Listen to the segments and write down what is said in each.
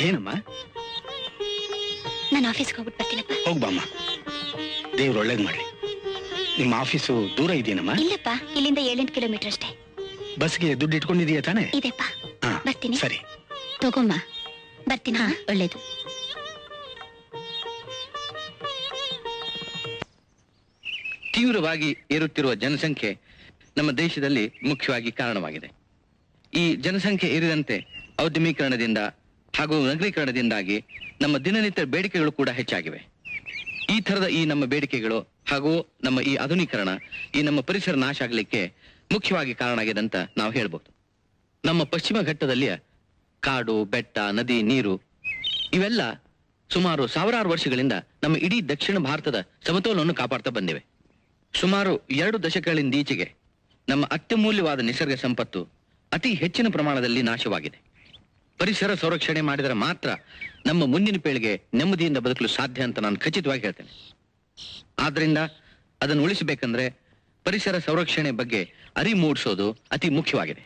ಏನಮ್ಮ? ನಾನು ಆಫೀಸ್ಗೆ ಹೋಗ್ಬಿಟ್ಟು ಬರ್ತೀನಪ್ಪ. ಹೋಗ್ಬಮ್ಮ, ದೇವ್ರು ಒಳ್ಳೇದ್ ಮಾಡ್ಲಿ. ನಿಮ್ಮ ಆಫೀಸು ದೂರ ಇದೆಯೇನಮ್ಮ? ಇಲ್ಲಪ್ಪ, ಇಲ್ಲಿಂದ 7-8 ಕಿಲೋಮೀಟರ್ ಅಷ್ಟೇ. ಬಸ್ಗೆ ದುಡ್ಡು ಇಟ್ಕೊಂಡಿದೀಯ ತಾನೆ? ಇದೆಪ್ಪ. ಬರ್ತೀನಿ. ಸರಿ ತಗೋಮ್ಮ. ಬರ್ತೀನಿ. ಒಳ್ಳೇದು. ತೀವ್ರವಾಗಿ ಏರುತ್ತಿರುವ ಜನಸಂಖ್ಯೆ ನಮ್ಮ ದೇಶದಲ್ಲಿ ಮುಖ್ಯವಾಗಿ ಕಾರಣವಾಗಿದೆ. ಈ ಜನಸಂಖ್ಯೆ ಏರಿದಂತೆ ಔದ್ಯಮೀಕರಣದಿಂದ ಹಾಗೂ ನಗರೀಕರಣದಿಂದಾಗಿ ನಮ್ಮ ದಿನನಿತ್ಯ ಬೇಡಿಕೆಗಳು ಕೂಡ ಹೆಚ್ಚಾಗಿವೆ. ಈ ತರದ ನಮ್ಮ ಬೇಡಿಕೆಗಳು ಹಾಗೂ ನಮ್ಮ ಈ ಆಧುನೀಕರಣ ಈ ನಮ್ಮ ಪರಿಸರ ನಾಶ ಆಗಲಿಕ್ಕೆ ಮುಖ್ಯವಾಗಿ ಕಾರಣ ಆಗಿದೆ ಅಂತ ನಾವು ಹೇಳ್ಬೋದು. ನಮ್ಮ ಪಶ್ಚಿಮ ಘಟ್ಟದಲ್ಲಿಯ ಕಾಡು, ಬೆಟ್ಟ, ನದಿ, ನೀರು ಇವೆಲ್ಲ ಸುಮಾರು ಸಾವಿರಾರು ವರ್ಷಗಳಿಂದ ನಮ್ಮ ಇಡೀ ದಕ್ಷಿಣ ಭಾರತದ ಸಮತೋಲನವನ್ನು ಕಾಪಾಡ್ತಾ ಬಂದಿವೆ. ಸುಮಾರು 2 ದಶಕಗಳಿಂದ ಈಚೆಗೆ ನಮ್ಮ ಅತ್ಯಮೂಲ್ಯವಾದ ನಿಸರ್ಗ ಸಂಪತ್ತು ಅತಿ ಹೆಚ್ಚಿನ ಪ್ರಮಾಣದಲ್ಲಿ ನಾಶವಾಗಿದೆ. ಪರಿಸರ ಸಂರಕ್ಷಣೆ ಮಾಡಿದರೆ ಮಾತ್ರ ನಮ್ಮ ಮುಂದಿನ ಪೀಳಿಗೆ ನೆಮ್ಮದಿಯಿಂದ ಬದುಕಲು ಸಾಧ್ಯ ಅಂತ ನಾನು ಖಚಿತವಾಗಿ ಹೇಳ್ತೇನೆ. ಆದ್ರಿಂದ ಅದನ್ನು ಉಳಿಸಬೇಕಂದ್ರೆ ಪರಿಸರ ಸಂರಕ್ಷಣೆ ಬಗ್ಗೆ ಅರಿವು ಮೂಡಿಸೋದು ಅತಿ ಮುಖ್ಯವಾಗಿದೆ.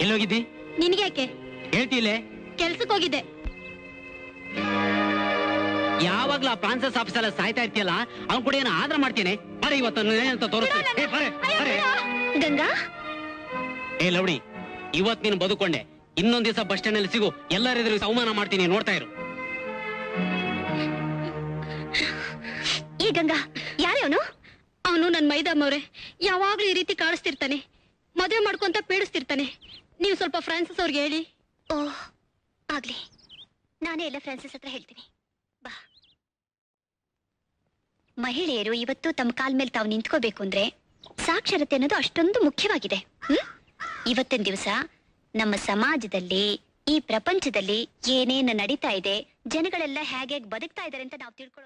ಎಲ್ಲೋಗಿದ್ದಿ? ನಿನ್ಗೆ ಯಾಕೆ ಹೇಳ್ತಿಲ್ಲ? ಕೆಲ್ಸಕ್ಕೆ ಹೋಗಿದ್ದೆ. ಯಾವಾಗ್ಲೂ ಆ ಫ್ರಾನ್ಸಿಸ್ ಆಫೀಸಲ್ಲ ಸಾಯ್ತಾ ಇರ್ತೀಯಲ್ಲ, ಅವ್ನ್ ಕೂಡ ಏನೋ ಆದ್ರ ಮಾಡ್ತೇನೆ. ಬರೀ ಇವತ್ತು ತೋರಿಸ್ತೀನಿ. ಗಂಗಾ, ಏ ಲವಣಿ, ಇವತ್ ನೀನು ಬದುಕೊಂಡೆ, ಇನ್ನೊಂದ್ ದಿವಸ ಬಸ್ ಸ್ಟ್ಯಾಂಡ್ ಅಲ್ಲಿ ಸಿಗು, ಎಲ್ಲರೆದುರು ಅವಮಾನ ಮಾಡ್ತೀನಿ, ನೋಡ್ತಾ ಇರು. ಈ ಗಂಗಾ ಯಾರೇ ಅವನು? ಅವನು ನನ್ ಮೈದಮ್ಮವ್ರೆ. ಯಾವಾಗ್ಲೂ ಈ ರೀತಿ ಕಾಣಿಸ್ತಿರ್ತಾನೆ, ಮದುವೆ ಮಾಡ್ಕೊಂತ ಪೀಡಿಸ್ತಿರ್ತಾನೆ. ನೀವು ಸ್ವಲ್ಪ ಫ್ರಾನ್ಸಿಸ್ ಅವ್ರಿಗೆ ಹೇಳಿ. ಓಹ್ ಆಗ್ಲಿ, ನಾನೇ ಎಲ್ಲ ಫ್ರಾನ್ಸಿಸ್ ಹತ್ರ ಹೇಳ್ತೀನಿ. ಬಾ. ಮಹಿಳೆಯರು ಇವತ್ತು ತಮ್ಮ ಕಾಲ್ ಮೇಲೆ ತಾವು ನಿಂತ್ಕೋಬೇಕು ಅಂದ್ರೆ ಸಾಕ್ಷರತೆ ಅನ್ನೋದು ಅಷ್ಟೊಂದು ಮುಖ್ಯವಾಗಿದೆ. ಇವತ್ತಿನ ದಿವಸ ನಮ್ಮ ಸಮಾಜದಲ್ಲಿ, ಈ ಪ್ರಪಂಚದಲ್ಲಿ ಏನೇನು ನಡೀತಾ ಇದೆ, ಜನಗಳೆಲ್ಲ ಹೇಗೆ ಬದುಕ್ತಾ ಇದ್ದಾರೆ ಅಂತ ನಾವು ತಿಳ್ಕೊಳ್ಳೋದು